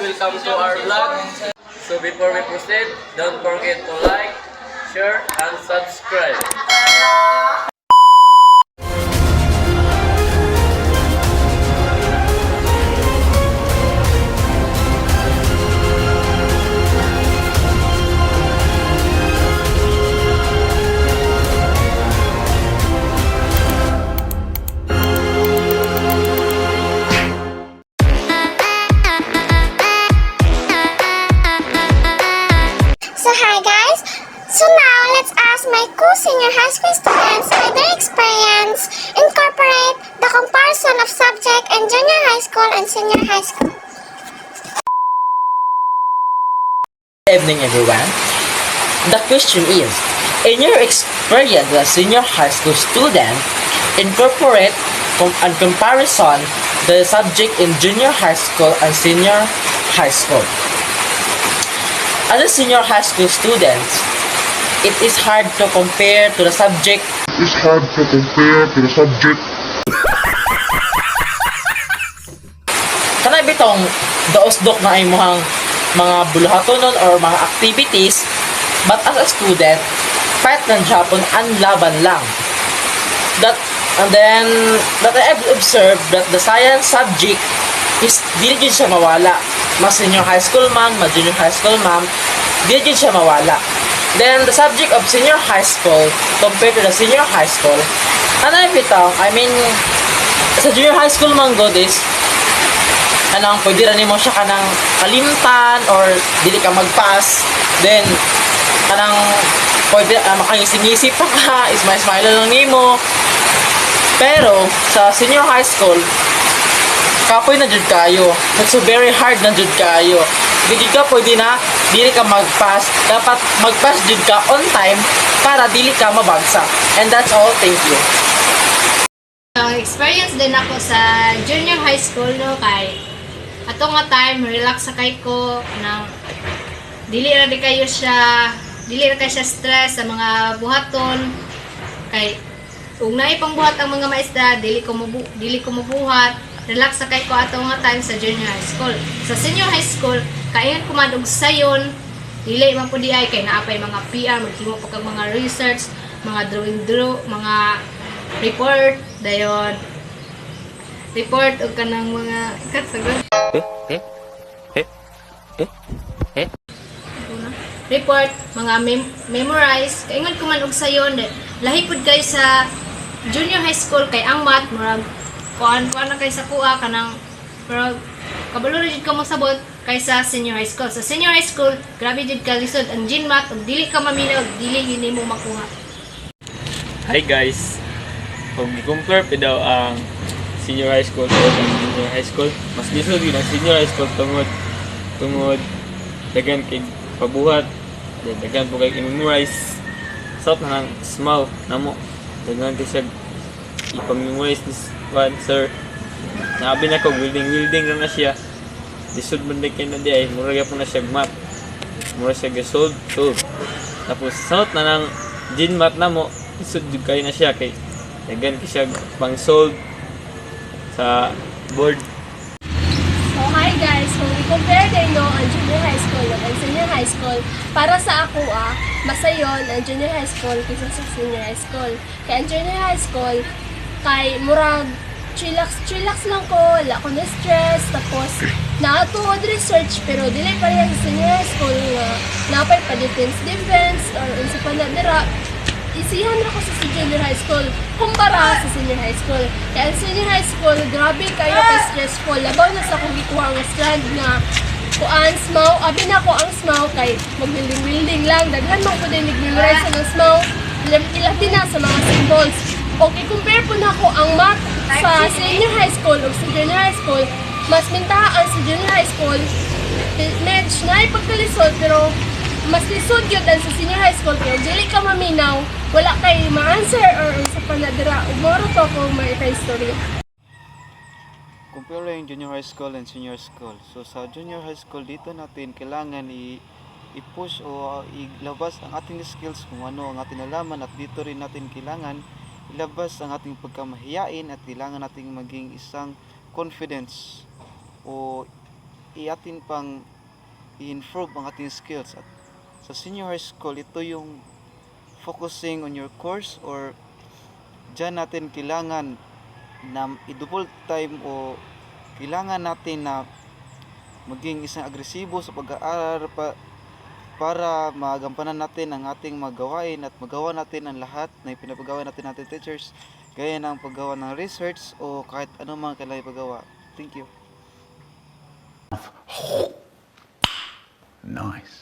welcome to our vlog. So before we proceed, don't forget to like, share, and subscribe. So hi guys, so now let's ask my co-senior high school students how their experience incorporate the comparison of subject in junior high school and senior high school. Good evening, everyone. The question is, in your experience as a senior high school student, incorporate and comparison the subject in junior high school and senior high school. As a senior high school student, it is hard to compare to the subject. Kanay bitong daos-dok na imong mga buluhatonon or mga activities, but as a student, part ng Japon ang laban lang. That I have observed that the science subject is dili jud siya mawala. Mas senior high school man, mas junior high school man, dili jud siya mawala. Then the subject of senior high school compared to the senior high school, sa junior high school man god is pwede ra nimo siya kanang kalimtan or dili ka mag-pass. Then pwede makangisi-ngisi pa ka, smile lang nimo. Pero sa senior high school, kapoy na jud kayo. It's so very hard na jud kayo. Dili ka pwede na dili ka mag-pass. Dapat mag-pass jud ka on time para dili ka mabagsak. And that's all. Thank you. Experience din ako sa junior high school no kay ato nga time relax sa kay ko nang dili ra kayo siya stress sa mga buhaton kay ug naay pangbuhat ang mga maestra dili ko mabuhat relax sa kay ko ato nga time sa junior high school. Sa senior high school kaingan ko man og sayon dili man pud ay kay naapay mga PR maghimo pa kag mga research, mga drawing mga report dayon report og kanang mga kasagot report mga memorize kaingon ko man og sayon lahi pud kay sa junior high school kay ang math murag kuan na kay sa kuha kanang pero kabalo ra jud ka mo sabot kaysa senior high school. Sa senior high school grabe jud ka lisod ang GMAT ug dili ka maminaw dili yun mo makuha. Hi guys! Kung i-compare pa daw ang senior high school o ang junior high school, mas lisod yun ang senior high school tungod dagan kay pabuhat, dagan po kay i-memorize. South na ng small na mo, dagan kay siya ipamemorize this one, sir. Naabi na ko, wielding na siya. Lisod man kayo na di ay, mura po na siya map. Mura siya solve. Tapos south na ng GMAT na mo, lisod kayo na siya kay dagan kay siya pang solve sa board. So hi guys, kung i-compare din no ang junior high school at senior high school, para sa ako masayon ang junior high school kaysa sa senior high school. Kaya ang junior high school kay murag chillax lang ko, wala ko na stress, tapos naatuod research pero dili pa rin sa senior high school nga napay pa defense or unsa pa na dira isihan na ko sa junior high school kumpara sa senior high school. Kaya senior high school, grabe kayo ka-stressful. Labaw na sa kong gikuha nga strand nga kuan smaw. Abi na ko ang smaw kay mag-building lang. Daghan man ko din nag-memorize ng smaw. Ilabi na sa mga symbols. Okay, compare po na ko ang math sa senior high school o sa junior high school. Mas mintahaan sa junior high school. Medj na ipagkalisod pero mas lisod yun dan sa senior high school kaya dili ka maminaw wala kay ma-answer or sa panadira umoro to kung may ka-history. Compare yung junior high school and senior school. So sa junior high school dito natin kailangan i-push o ilabas ang ating skills kung ano ang ating nalaman at dito rin natin kailangan ilabas ang ating pagkamahiyain at kailangan nating maging isang confidence o atin pang i-improve ang ating skills. At sa senior high school, ito yung focusing on your course, or dyan natin kailangan na i-double time o kailangan natin na maging isang agresibo sa pag-aaral para magampanan natin ang ating magawain at magawa natin ang lahat na ipinapagawa natin natin teachers, gaya ng paggawa ng research o kahit anumang kailangan ipagawa. Thank you. Nice.